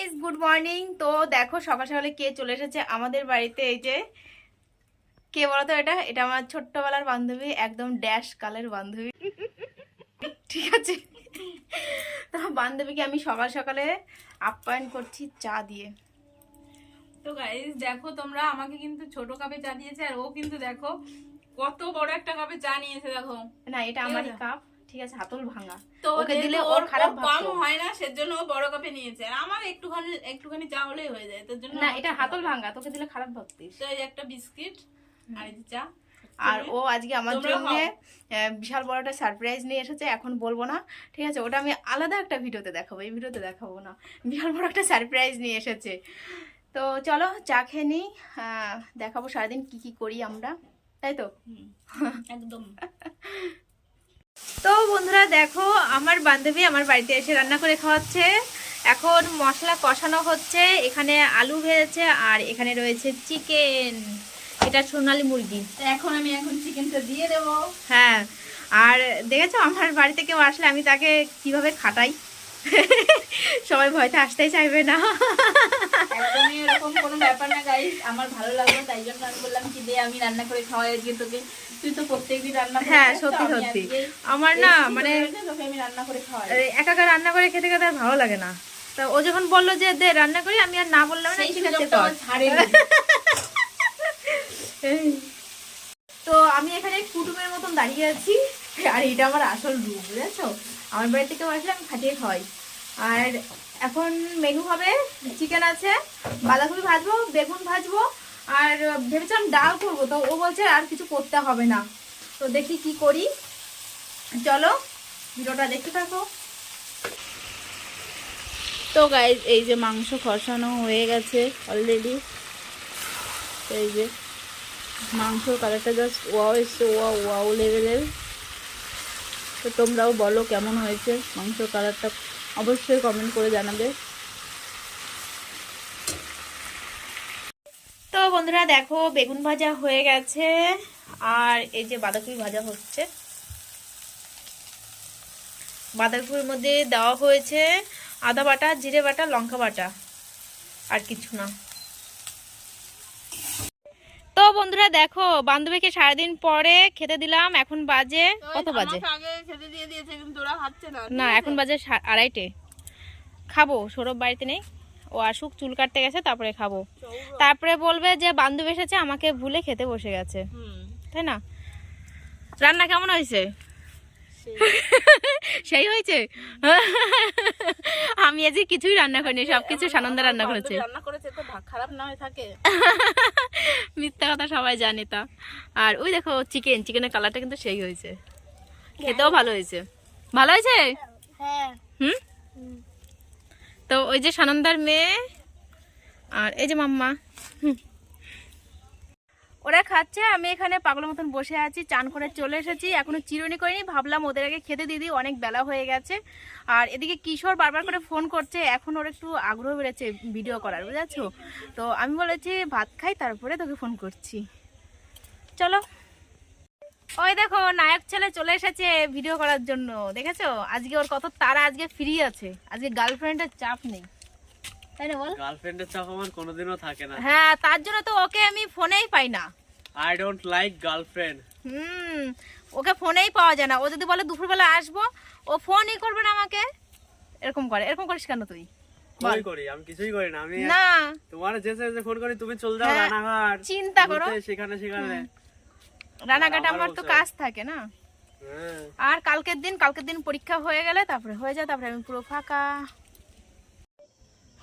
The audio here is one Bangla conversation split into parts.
Guys, good morning. তো দেখো সকাল সকালে কে চলে এসেছে আমাদের বাড়িতে। এই যে কে বলতো, এটা এটা আমার ছোট্টবেলার বান্ধবী, একদম ড্যাশ কালের বান্ধবী। ঠিক আছে, তো বান্ধবীকে আমি সকাল সকালে আপ্যায়ন করছি চা দিয়ে। তো গাইস দেখো, তোমরা আমাকে কিন্তু ছোট কাপে চা দিয়েছে, আর ও কিন্তু দেখো কত বড় একটা কাপে চা নিয়েছে। দেখো না, এটা আমারই কাপ, ঠিক আছে, হাতল ভাঙা। তো ওকে দিলে ওর খারাপ কম ভাবতো। হয় না, সেজন্য ও বড় কাপে নিয়েছে, আর আমার একটুখানি চা হলেই হয়ে যায়, তার জন্য না, এটা হাতল ভাঙা, তোকে দিলে খারাপ ভাবতিস। তো এই একটা বিস্কিট আর এই চা। আর ও আজকে আমার জন্য বিশাল বড় একটা সারপ্রাইজ নিয়ে এসেছে, এখন বলবো না, ঠিক আছে, ওটা আমি আলাদা একটা ভিডিওতে দেখাবো, এই ভিডিওতে দেখাবো না। বিশাল বড় একটা সারপ্রাইজ নিয়ে এসেছে। তো চলো চা খেয়ে নিই, দেখাবো সারাদিন কি কি করি আমরা, তাই তো? একদম। তো বন্ধুরা দেখো, আমার বান্ধবী আমার বাড়িতে এসে রান্না করে খাওয়াচ্ছে। এখন মশলা কষানো হচ্ছে, এখানে আলু ভেজেছে আর এখানে রয়েছে চিকেন, এটা সোনালী মুরগি। এখন আমি চিকেনটা দিয়ে দেবো। হ্যাঁ, আর দেখেছো আমার বাড়িতে কেউ আসলে আমি তাকে কিভাবে খাটাই। সবাই ভয়তে আসতেই চাইবে না। একদমই এরকম কোনো ব্যাপার না গাইস, আমার ভালো লাগলো, তাই জন্য আমি বললাম কি দে আমি রান্না করে খাওয়াই আজকে তোকে। তুই তো প্রত্যেকদিন রান্না করে হ্যাঁ, খাস, তো সত্যি আমি সত্যি আজকে আমার না মানে তোকে আমি রান্না করে খাওয়াই। একা একা রান্না করে খেতে খেতে আর ভালো লাগে না। তো ও যখন বললো যে দে রান্না করি, আমি আর না বললাম না, ঠিক আছে কর। তো আমি এখানে কুটুমের মতন দাঁড়িয়ে আছি, আর এটা আমার আসল রূপ, বুঝেছো? আমার বাড়ি থেকে আসলে আমি খাটিয়ে খাওয়াই। আর এখন মেনু হবে, চিকেন আছে, বাঁধাকপি ভাজবো, বেগুন ভাজবো, আর ভেবেছিলাম ডাল করবো, তো ও বলছে আর কিছু করতে হবে না। তো দেখি কি করি, চলো ভিডিওটা দেখতে থাকো। তো গাইস এই যে মাংস কষানো হয়ে গেছে অলরেডি, এই যে মাংসর কালারটা জাস্ট ওয়াও এসছে, ওয়াও লেভেলের। তো তোমরাও বলো কেমন হয়েছে মাংসর কালারটা, অবশ্যই কমেন্ট করে জানাবে। তো বন্ধুরা দেখো, বেগুন ভাজা হয়ে গেছে, আর এই যে বাঁধাকপি ভাজা হচ্ছে। বাঁধাকপির মধ্যে দেওয়া হয়েছে আদা বাটা, জিরে বাটা, লঙ্কা বাটা, আর কিছু না। তো বন্ধুরা দেখো, বান্ধবীকে সারাদিন পরে খেতে দিলাম, এখন বাজে কত বাজে? আগে খেতে দিয়ে দিয়েছে কিন্তু ওরা খাচ্ছে না। না, এখন বাজে 2:30। খাবো, সৌরভ বাড়িতে নেই, ও আসুক, চুল কাটতে গেছে, তারপরে খাবো। তারপরে বলবে যে বান্ধবী এসেছে, আমাকে ভুলে খেতে বসে গেছে, তাই না? রান্না কেমন হয়েছে? সেই হয়েছে। আমি আজকে কিছুই রান্না করিনি, সবকিছু সানন্দা রান্না করেছে। রান্না করেছে তো খারাপ না হয়ে থাকে। মিথ্যা কথা সবাই জানে তা। আর ওই দেখো চিকেনের কালারটা কিন্তু সেই হয়েছে, খেতেও ভালো হয়েছে। ভালো হয়েছে? হ্যাঁ। হুম। তো ওই যে সানন্দার মেয়ে, আর এই যে মাম্মা, ওরা খাচ্ছে, আমি এখানে পাগলের মতন বসে আছি। চান করে চলে এসেছি, এখনো চিরুনি করিনি, ভাবলাম ওদের আগে খেতে দিদি, অনেক বেলা হয়ে গেছে। আর এদিকে কিশোর বারবার করে ফোন করছে, এখন ওর একটু আগ্রহ বেড়েছে ভিডিও করার, বুঝেছো? তো আমি বলেছি ভাত খাই, তারপরে তোকে ফোন করছি, চলো। ওই দেখো নায়ক ছেলে চলে এসেছে ভিডিও করার জন্য, দেখেছো? আজকে ওর কত তারা, আজকে ফ্রি আছে, আজকে গার্লফ্রেন্ডের চাপ নেই, তাই না বল? গার্লফ্রেন্ডের চাপ আমার কোনোদিনও থাকে না। হ্যাঁ, তার জন্য তো ওকে আমি ফোনেই পাই না। I don't like girlfriend. ওকে ফোনেই পাওয়া যায় না। ও যদি বলে দুপুরবেলা আসবো, ও ফোনই করবে না আমাকে, এরকম করে। এরকম করিস কেন তুই? কই করি? আমি কিছুই করি না। আমি না, তোমার যে ফোন করি, তুমি চল যাও রানাঘাট, চিন্তা করো, সেখানে রানাঘাটে আমার তো কাজ থাকে না। হ্যাঁ। আর কালকের দিন পরীক্ষা হয়ে গেলে তারপরে হয়ে যায়, তারপরে আমি পুরো ফাঁকা।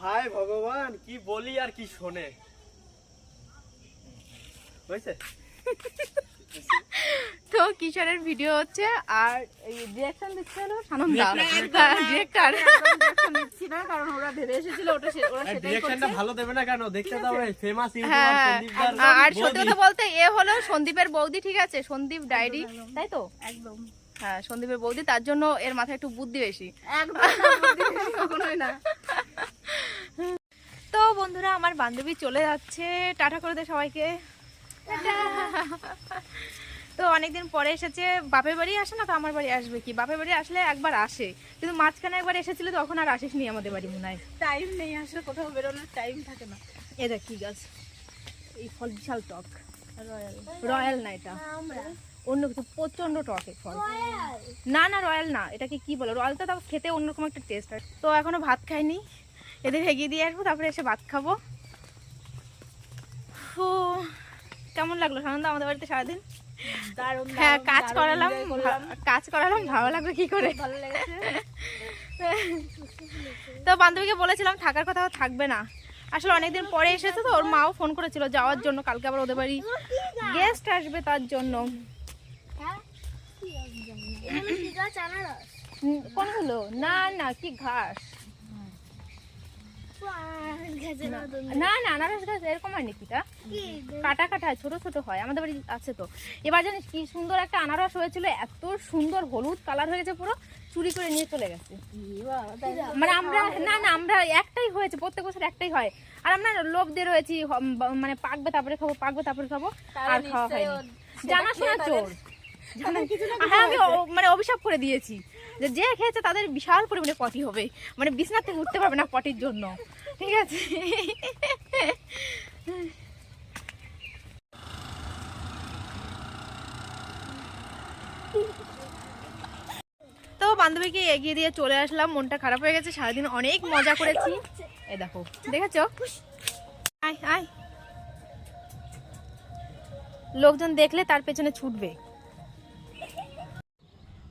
হায় ভগবান, কি বলি আর কি শোনে হয়েছে। তো কিশোরের ভিডিও হচ্ছে, আর এই ডিরেকশন দিচ্ছে হলো সানন্দা, ডিরেক্টর। কারণ ওরা ভেবে এসেছিল ওরা সেটাই ডিরেকশনটা ভালো দেবে না কেন? দেখতে দাও, ফেমাস হ্যাঁ, ইউটিউবার সন্দীপ আর সত্যি কথা বলতে এ হলো সন্দীপের বৌদি, ঠিক আছে? সন্দীপ ডায়েরি, তাই তো? একদম। হ্যাঁ, সন্দীপের বৌদি, তার জন্য এর মাথায় একটু বুদ্ধি বেশি। কখনোই না। তো বন্ধুরা, আমার বান্ধবী চলে যাচ্ছে, টাটা করে দে সবাইকে। তো অনেকদিন পরে এসেছে, বাপের বাড়ি আসে না তো আমার বাড়ি আসবে কি, বাপের বাড়ি আসলে একবার আসে, কিন্তু মাঝখানে একবার এসেছিল তখন আর আসিস নি আমাদের বাড়ি মনে হয়। টাইম নেই আসলে, কোথাও বেরোনোর টাইম থাকে না। এ দেখ কি গাছ, এই ফল বিশাল টক, রয়্যাল রয়্যাল না এটা অন্য কিছু, প্রচন্ড টক এই ফল। না না রয়্যাল না, এটাকে কি বলে, রয়্যালটা তাও খেতে অন্যরকম একটা টেস্ট হয়। তো এখনো ভাত খাইনি, এদের এগিয়ে দিয়ে আসবো তারপরে এসে ভাত খাবো। ও কেমন লাগলো সানন্দা আমাদের বাড়িতে সারাদিন? দারুণ, হ্যাঁ দারুণ, কাজ দারুণ করালাম, enjoy করলাম। কাজ করালাম, ভালো লাগলো কি করে। ভালো লেগেছে। তো বান্ধবীকে বলেছিলাম থাকার কথা, ও থাকবে না, আসলে অনেকদিন পরে এসেছে তো, ওর মাও ফোন করেছিল যাওয়ার জন্য, কালকে আবার ওদের বাড়ি গেস্ট আসবে তার জন্য। কোনগুলো? না না কি ঘাস, না না আনারস গাছ এরকম হয় নাকি, তা কাটা কাটা ছোট ছোট হয়, আমাদের বাড়ি আছে তো। এবার জানিস কি সুন্দর একটা আনারস হয়েছিল, এত সুন্দর হলুদ কালার হয়ে গেছে, পুরো চুরি করে নিয়ে চলে গেছে। মানে আমরা না না আমরা একটাই হয়েছে, প্রত্যেক বছর একটাই হয়, আর আমরা লোভ দিয়ে রয়েছি মানে পাকবে তারপরে খাবো, পাকবে তারপরে খাবো, আর খাওয়া হয়নি। জানাশোনা চোর, হ্যাঁ আমি মানে অভিশাপ করে দিয়েছি যে যে খেয়েছে তাদের বিশাল পরিমাণে পটি হবে, মানে বিছানা থেকে উঠতে পারবে না পটির জন্য, ঠিক আছে। তো বান্ধবীকে এগিয়ে দিয়ে চলে আসলাম, মনটা খারাপ হয়ে গেছে, সারাদিন অনেক মজা করেছি। এই দেখো, দেখেছো, আয় আয়, লোকজন দেখলে তার পেছনে ছুটবে।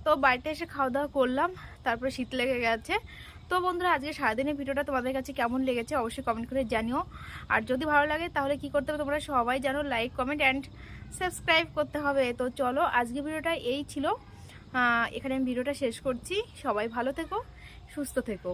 তো বাড়িতে এসে খাওয়া দাওয়া করলাম, তারপরে শীত লেগে গেছে। তো বন্ধুরা আজকে সারাদিনের ভিডিওটা তোমাদের কাছে কেমন লেগেছে অবশ্যই কমেন্ট করে জানিও, আর যদি ভালো লাগে তাহলে কি করতে হবে তোমরা সবাই জানো, লাইক কমেন্ট অ্যান্ড সাবস্ক্রাইব করতে হবে। তো চলো আজকে ভিডিওটা এই ছিল, এখানে আমি ভিডিওটা শেষ করছি। সবাই ভালো থেকো, সুস্থ থেকো।